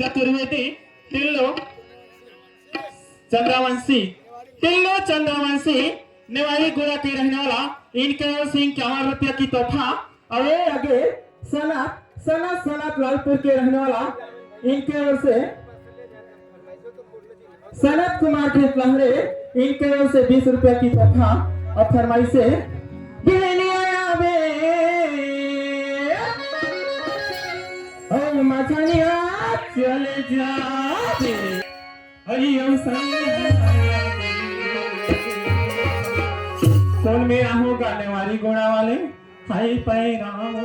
चतुर्वेदी टिल्लो चंद्रवंशी नेवारी गोड़ा के रहने वाला इनके ओर से 51 रुपया की तोहफा। और आगे सनत लालपुर के रहने वाला इनके ओर से सनत कुमार के लहरे इनके ओर से 20 रुपया की तोहफा और फरमाइश से मछलिया चले जाते कौन मेरा होगा नेवारी गोड़ा वाले हाई पैराम